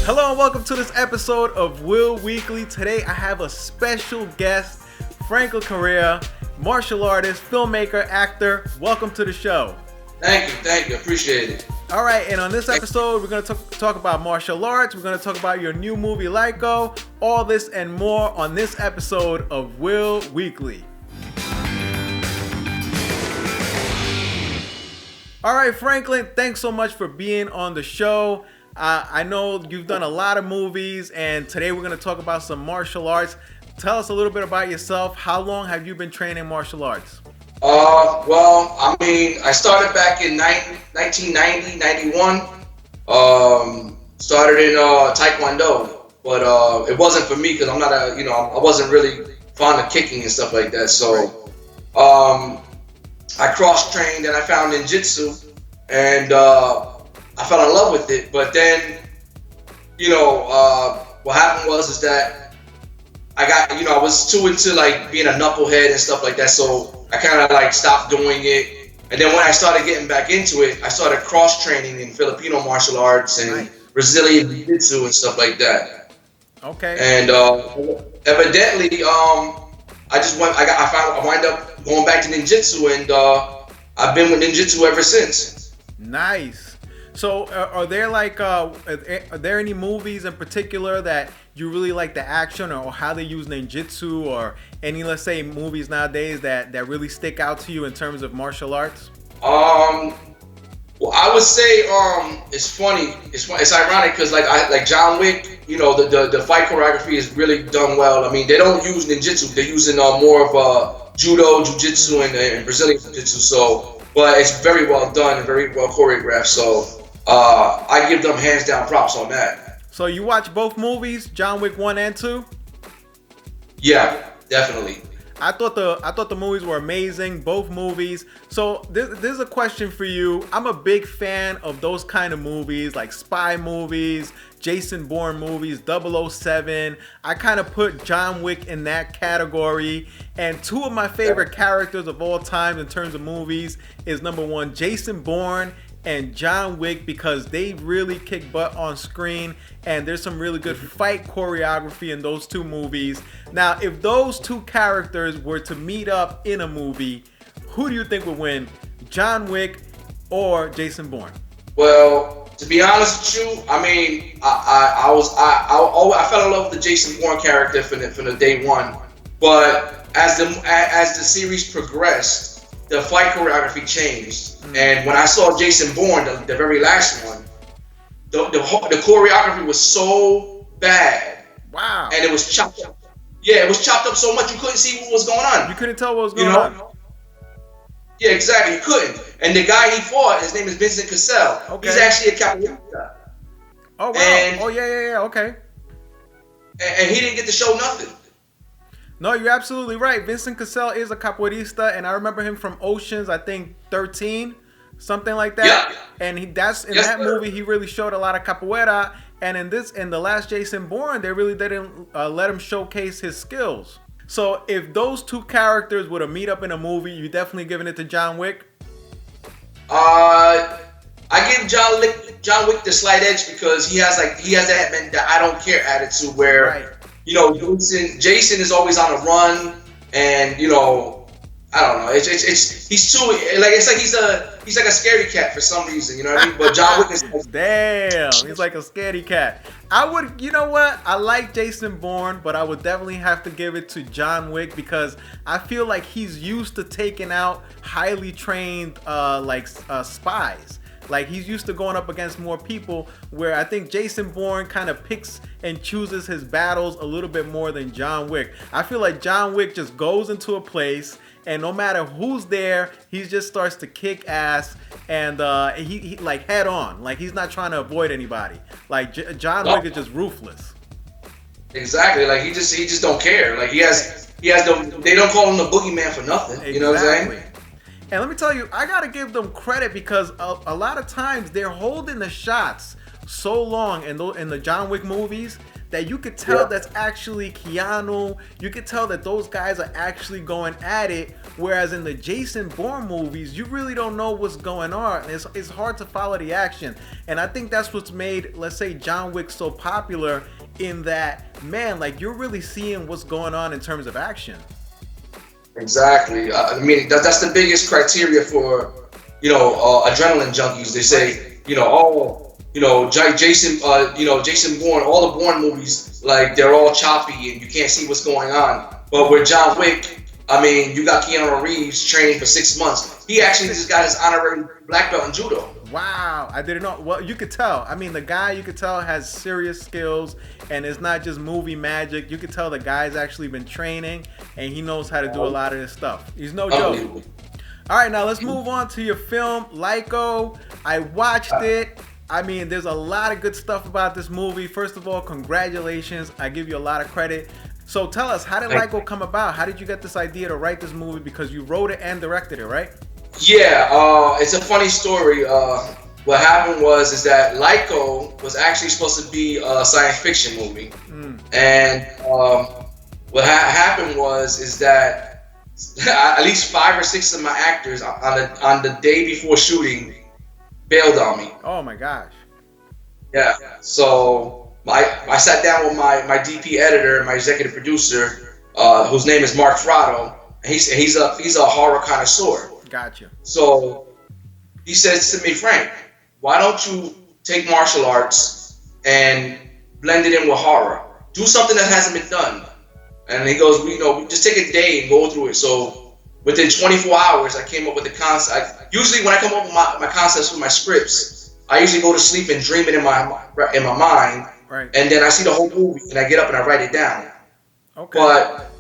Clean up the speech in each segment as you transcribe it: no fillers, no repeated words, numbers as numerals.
Hello and welcome to this episode of Will Weekly. Today I have a special guest, Franklin Correa, martial artist, filmmaker, actor. Welcome to the show. Thank you, appreciate it. All right, and on this episode, we're going to talk about martial arts. We're going to talk about your new movie, Lyco. All this and more on this episode of Will Weekly. All right, Franklin, thanks so much for being on the show. I know you've done a lot of movies, and today we're going to talk about some martial arts. Tell us a little bit about yourself. How long have you been training martial arts? I started back in 1990, 91. Started in Taekwondo, but it wasn't for me because I'm not I wasn't really fond of kicking and stuff like that. So I cross-trained and I found ninjutsu, and I fell in love with it. But then, what happened was that I was too into like being a knucklehead and stuff like that. So I kind of like stopped doing it. And then when I started getting back into it, I started cross-training in Filipino martial arts and Brazilian jiu-jitsu and stuff like that. Okay. And evidently, I wound up going back to ninjutsu, and I've been with ninjutsu ever since. Nice. So are there are there any movies in particular that you really like the action or how they use ninjutsu, or any, let's say, movies nowadays that really stick out to you in terms of martial arts? Well, I would say it's funny. It's ironic because like John Wick, the fight choreography is really done well. I mean, they don't use ninjutsu; they're using more of judo, jiu-jitsu, and Brazilian jiu-jitsu. So, but it's very well done and very well choreographed. So I give them hands down props on that. So you watch both movies, John Wick 1 and 2? Yeah, definitely. I thought the movies were amazing, both movies. So there's a question for you. I'm a big fan of those kind of movies, like spy movies, Jason Bourne movies, 007. I kind of put John Wick in that category. And two of my favorite characters of all time in terms of movies is, number one, Jason Bourne and John Wick, because they really kick butt on screen, and there's some really good fight choreography in those two movies. Now, if those two characters were to meet up in a movie, who do you think would win, John Wick or Jason Bourne? Well, to be honest with you, I mean, I fell in love with the Jason Bourne character from the day one, but as the series progressed, the fight choreography changed. And when I saw Jason Bourne, the very last one, the choreography was so bad. Wow. And it was chopped up. Yeah, it was chopped up so much you couldn't see what was going on. You couldn't tell what was going on. Yeah, exactly. You couldn't. And the guy he fought, his name is Vincent Cassell. Okay. He's actually a capoeirista. Oh, wow. Yeah. Okay. And he didn't get to show nothing. No, you're absolutely right. Vincent Cassell is a capoeirista, and I remember him from Ocean's, I think 13, something like that. Yeah. And that movie, he really showed a lot of capoeira. And in the last Jason Bourne, they really didn't let him showcase his skills. So if those two characters were to meet up in a movie, you definitely giving it to John Wick? I give John Wick the slight edge because he has that I don't care attitude where. Right. Jason is always on a run, and I don't know. He's too he's like a scaredy cat for some reason. You know what I mean? But John Wick is damn. He's like a scaredy cat. I would, I like Jason Bourne, but I would definitely have to give it to John Wick because I feel like he's used to taking out highly trained spies. Like, he's used to going up against more people, where I think Jason Bourne kind of picks and chooses his battles a little bit more than John Wick. I feel like John Wick just goes into a place, and no matter who's there, he just starts to kick ass, and he like head on. Like, he's not trying to avoid anybody. Like, John Wick is just ruthless. Exactly. Like, he just don't care. Like, they don't call him the boogeyman for nothing. Exactly. You know what I'm saying? And let me tell you, I gotta give them credit because a lot of times they're holding the shots so long in the John Wick movies that you could tell that's actually Keanu. You could tell that those guys are actually going at it. Whereas in the Jason Bourne movies, you really don't know what's going on. It's hard to follow the action. And I think that's what's made, let's say, John Wick so popular, in that, man, like, you're really seeing what's going on in terms of action. Exactly. I mean, that's the biggest criteria for, adrenaline junkies. They say, Jason Bourne, all the Bourne movies, like, they're all choppy and you can't see what's going on. But with John Wick, I mean, you got Keanu Reeves training for 6 months. He actually just got his honorary black belt in judo. Wow, I didn't know. Well, you could tell. I mean, the guy, you could tell, has serious skills, and it's not just movie magic. You could tell the guy's actually been training, and he knows how to do a lot of this stuff. He's no joke. All right, now let's move on to your film, Lyco. I watched it. I mean, there's a lot of good stuff about this movie. First of all, congratulations. I give you a lot of credit. So tell us, how did Lyco come about? How did you get this idea to write this movie? Because you wrote it and directed it, right? Yeah, it's a funny story. What happened is that Lyco was actually supposed to be a science fiction movie, and what happened is that at least 5 or 6 of my actors on the day before shooting bailed on me. Oh my gosh. Yeah. So I sat down with my DP editor, my executive producer, whose name is Mark Frotto. And he's a horror connoisseur. Gotcha. So he says to me, Frank, why don't you take martial arts and blend it in with horror? Do something that hasn't been done. And he goes, we just take a day and go through it. So within 24 hours, I came up with the concept. Usually when I come up with my concepts with my scripts, I usually go to sleep and dream it in my mind. Right. And then I see the whole movie and I get up and I write it down. Okay. But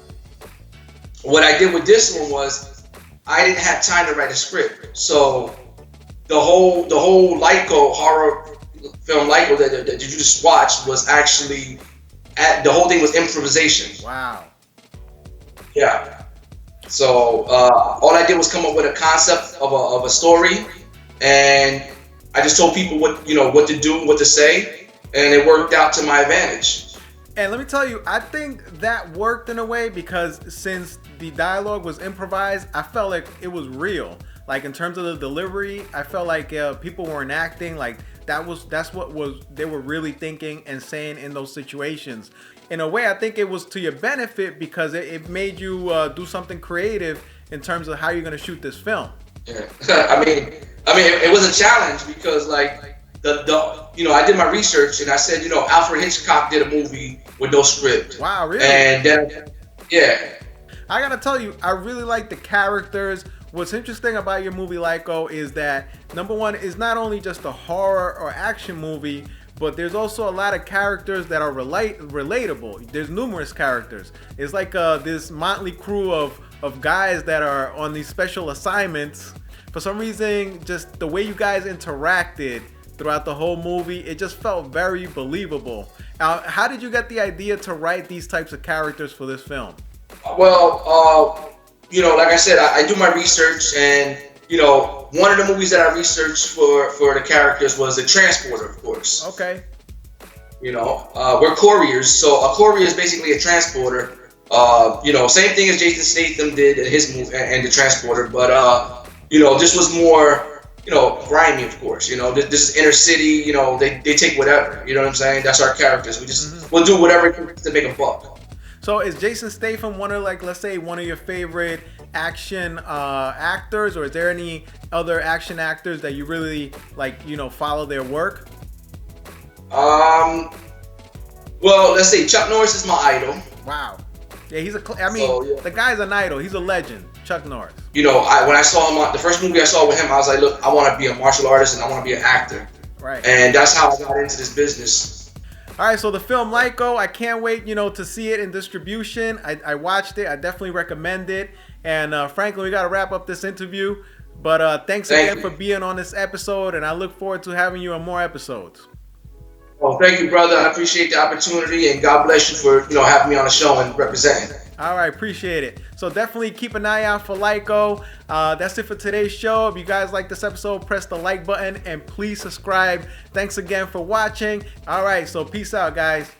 what I did with this one was I didn't have time to write a script. So the whole Lyco horror film Lyco that you just watched was actually the whole thing was improvisation. Wow. Yeah. So all I did was come up with a concept of a story, and I just told people what to do, what to say, and it worked out to my advantage. And let me tell you, I think that worked in a way because since the dialogue was improvised, I felt like it was real. Like in terms of the delivery, I felt like people weren't acting. Like that's what they were really thinking and saying in those situations. In a way, I think it was to your benefit because it made you do something creative in terms of how you're gonna shoot this film. Yeah. I mean, it was a challenge because like I did my research and I said, Alfred Hitchcock did a movie with no script. Wow, really? And then, yeah. I gotta tell you, I really like the characters. What's interesting about your movie Lyco is that, number one, it's not only just a horror or action movie, but there's also a lot of characters that are relatable. There's numerous characters. It's like this motley crew of guys that are on these special assignments. For some reason, just the way you guys interacted throughout the whole movie, it just felt very believable. How did you get the idea to write these types of characters for this film? Well, like I said, I do my research, and one of the movies that I researched for the characters was The Transporter, of course. Okay. We're couriers, so a courier is basically a transporter. Same thing as Jason Statham did in his movie and The Transporter, but this was more grimy, of course. This is inner city. They take whatever. You know what I'm saying? That's our characters. We'll do whatever it takes to make a buck. So is Jason Statham one of, like, let's say, one of your favorite action actors, or is there any other action actors that you really like, follow their work? Well, let's say Chuck Norris is my idol. Wow. Yeah, the guy's an idol. He's a legend, Chuck Norris. When I saw him the first movie I saw with him, I was like, look, I want to be a martial artist and I want to be an actor. Right. And that's how I got into this business. All right, so the film Lyco, I can't wait, to see it in distribution. I watched it. I definitely recommend it. And Franklin, we got to wrap up this interview. But thanks again for being on this episode, and I look forward to having you on more episodes. Well, thank you, brother. I appreciate the opportunity, and God bless you for having me on the show and representing. All right, appreciate it. So definitely keep an eye out for Lyco. That's it for today's show. If you guys like this episode, press the like button and please subscribe. Thanks again for watching. All right, so peace out, guys.